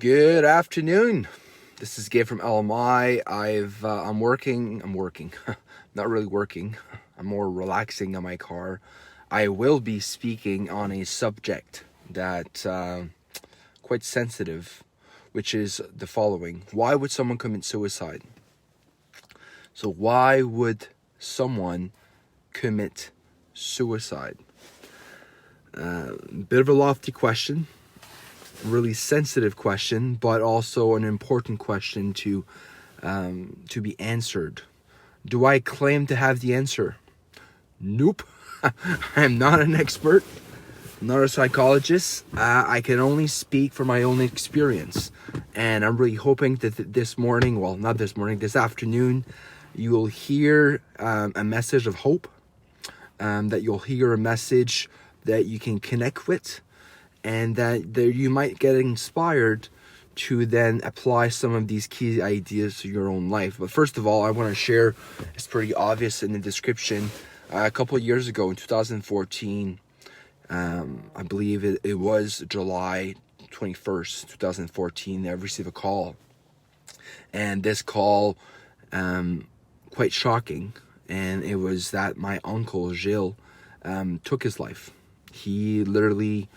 Good afternoon. This is Gabe from LMI. I'm working. Not really working. I'm more relaxing on my car. I will be speaking on a subject that quite sensitive, which is the following: why would someone commit suicide? So why would someone commit suicide? Bit of a lofty question. Really sensitive question, but also an important question to be answered. Do I claim to have the answer? Nope. I'm not an expert. I'm not a psychologist. I can only speak from my own experience, and I'm really hoping that this afternoon, you will hear a message of hope. That you'll hear a message that you can connect with, and that you might get inspired to then apply some of these key ideas to your own life. But first of all, I want to share, it's pretty obvious in the description, a couple of years ago in 2014, I believe it was July 21st, 2014, I received a call. And this call, quite shocking, and it was that my uncle, Gilles, took his life. He literally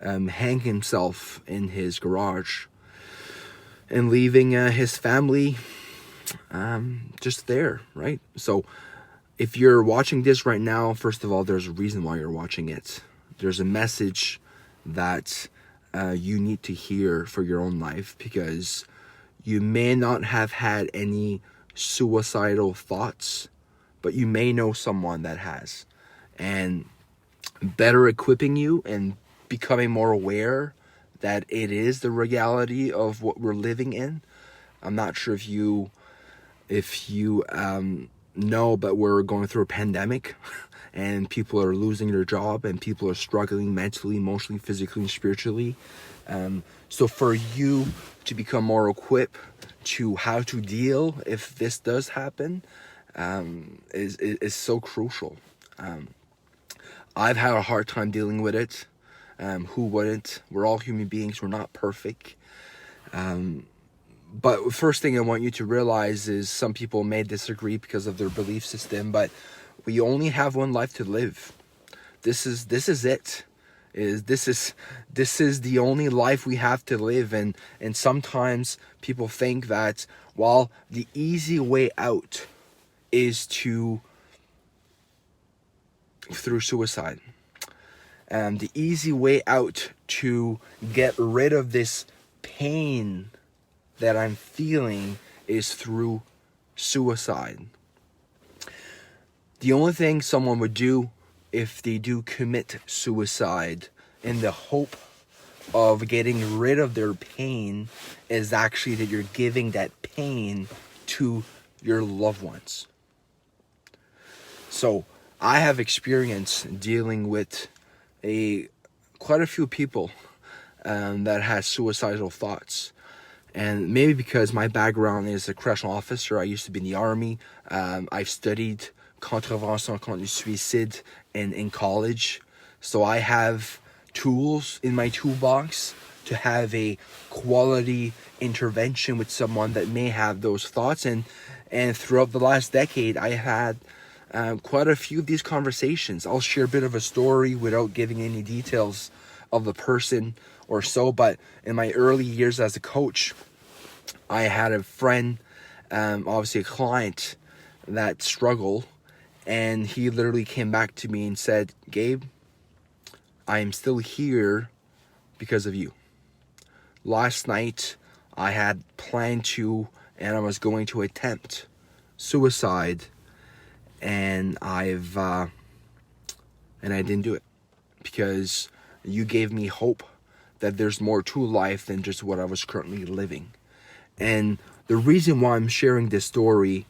hang himself in his garage and leaving his family just there, right? So if you're watching this right now, first of all, there's a reason why you're watching it. There's a message that you need to hear for your own life, because you may not have had any suicidal thoughts, but you may know someone that has. And better equipping you and becoming more aware that it is the reality of what we're living in. I'm not sure if you know, but we're going through a pandemic and people are losing their job and people are struggling mentally, emotionally, physically, and spiritually. So for you to become more equipped to how to deal if this does happen is so crucial. I've had a hard time dealing with it. Who wouldn't? We're all human beings. We're not perfect. But first thing I want you to realize is some people may disagree because of their belief system, but we only have one life to live. This is it. This is the only life we have to live, and sometimes people think that, well, the easy way out is through suicide. The easy way out to get rid of this pain that I'm feeling is through suicide. The only thing someone would do if they do commit suicide in the hope of getting rid of their pain is actually that you're giving that pain to your loved ones. So I have experience dealing with quite a few people that has suicidal thoughts, and maybe because my background is a correctional officer. I used to be in the army. I've studied contravention contre le suicide in college, so I have tools in my toolbox to have a quality intervention with someone that may have those thoughts. And throughout the last decade, I had quite a few of these conversations. I'll share a bit of a story without giving any details of the person or so, but in my early years as a coach, I had a friend, obviously a client, that struggled, and he literally came back to me and said, "Gabe, I am still here because of you. Last night I had planned to, and I was going to attempt suicide, and I didn't do it because you gave me hope that there's more to life than just what I was currently living." And the reason why I'm sharing this story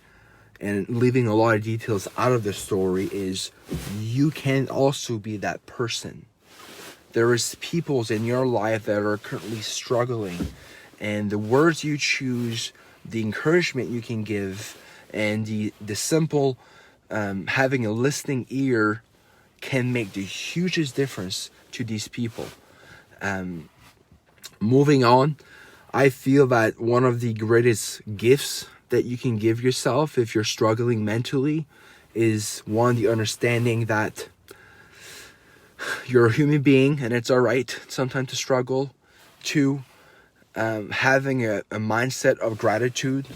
and leaving a lot of details out of the story is you can also be that person. There is peoples in your life that are currently struggling, and the words you choose, the encouragement you can give, and the simple having a listening ear can make the hugest difference to these people. Moving on, I feel that one of the greatest gifts that you can give yourself if you're struggling mentally is, one, the understanding that you're a human being and it's all right sometimes to struggle. Two, having a mindset of gratitude,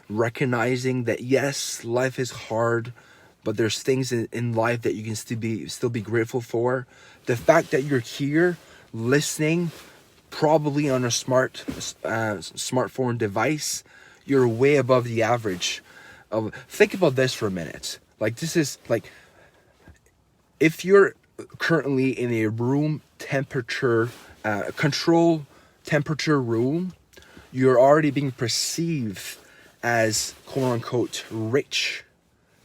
recognizing that yes, life is hard, but there's things in life that you can still be grateful for. The fact that you're here listening, probably on a smartphone device, you're way above the average. Think about this for a minute. Like, this is like, if you're currently in a room temperature, control temperature room, you're already being perceived as quote unquote rich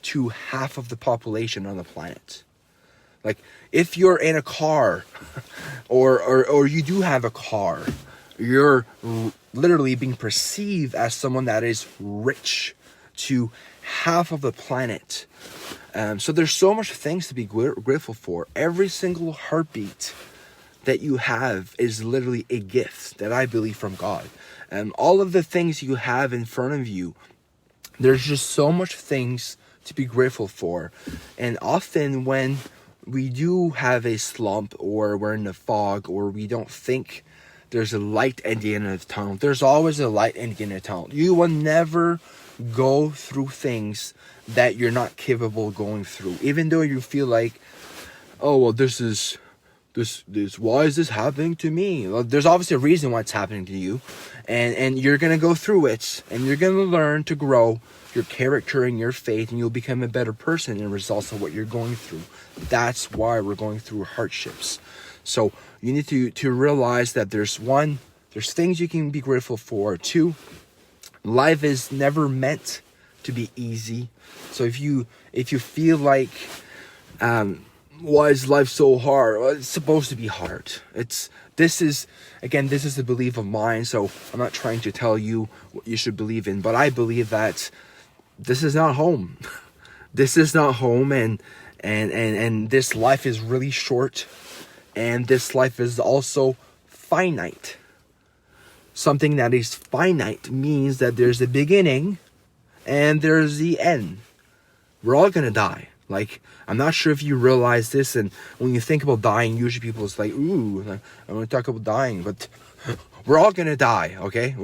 to half of the population on the planet. Like, if you're in a car or you do have a car, you're literally being perceived as someone that is rich to half of the planet. So there's so much things to be grateful for. Every single heartbeat that you have is literally a gift that I believe from God. All of the things you have in front of you, there's just so much things to be grateful for. And often when we do have a slump, or we're in the fog, or we don't think there's a light at the end of the tunnel, there's always a light at the end of the tunnel. You will never go through things that you're not capable of going through. Even though you feel like, oh, well, this why is this happening to me? Well, there's obviously a reason why it's happening to you. And you're going to go through it, and you're going to learn to grow your character and your faith, and you'll become a better person in results of what you're going through. That's why we're going through hardships. So you need to realize that there's things you can be grateful for. Two, life is never meant to be easy. So if you feel like, why is life so hard? Well, it's supposed to be hard. This is the belief of mine. So I'm not trying to tell you what you should believe in, but I believe that this is not home. This is not home, and this life is really short, and this life is also finite. Something that is finite means that there's a beginning and there's the end. We're all gonna die. Like, I'm not sure if you realize this, and when you think about dying, usually people is like, ooh, I want to talk about dying, but we're all gonna die, okay?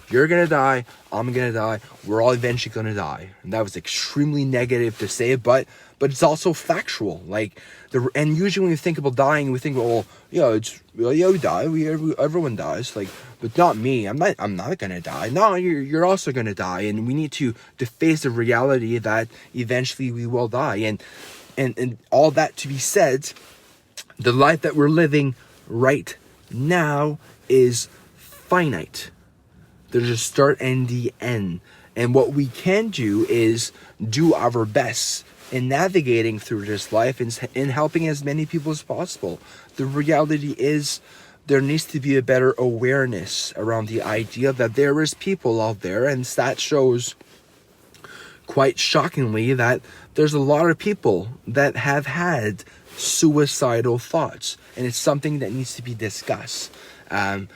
You're gonna die, I'm gonna die, we're all eventually gonna die. And that was extremely negative to say, but it's also factual. Like, and usually when we think about dying, we think, well, yeah, we die, everyone dies, like, but not me. I'm not gonna die. No, you're also gonna die, and we need to face the reality that eventually we will die. And all that to be said, the life that we're living right now is finite. There's a start and the end. And what we can do is do our best in navigating through this life and in helping as many people as possible. The reality is, there needs to be a better awareness around the idea that there is people out there, and that shows quite shockingly that there's a lot of people that have had suicidal thoughts, and it's something that needs to be discussed. And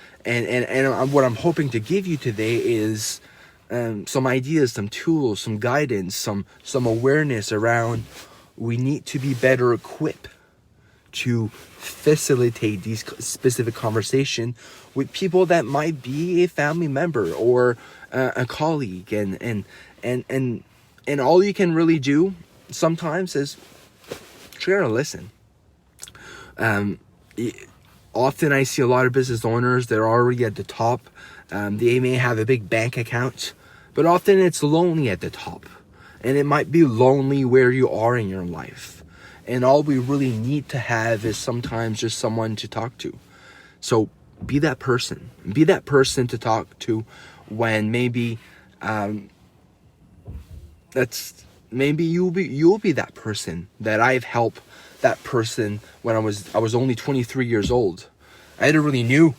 what I'm hoping to give you today is some ideas, some tools, some guidance, some awareness around, we need to be better equipped to facilitate these specific conversation with people that might be a family member or a colleague, and all you can really do sometimes is try to listen. Often I see a lot of business owners, they're already at the top. They may have a big bank account, but often it's lonely at the top, and it might be lonely where you are in your life. And all we really need to have is sometimes just someone to talk to. So be that person. Be that person to talk to when maybe you'll be that person that I've helped that person when I was only 23 years old. I didn't really knew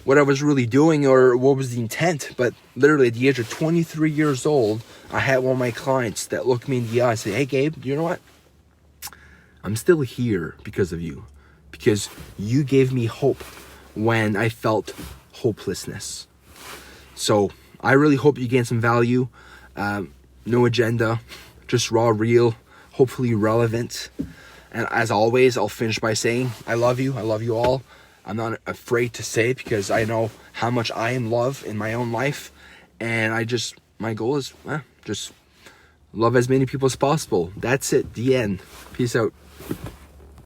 what I was really doing or what was the intent, but literally at the age of 23 years old, I had one of my clients that looked me in the eye and said, "Hey Gabe, you know what? I'm still here because of you. Because you gave me hope when I felt hopelessness. So I really hope you gain some value. No agenda, just raw, real, hopefully relevant. And as always, I'll finish by saying, I love you. I love you all. I'm not afraid to say it because I know how much I am loved in my own life. And my goal is just love as many people as possible. That's it. The end. Peace out.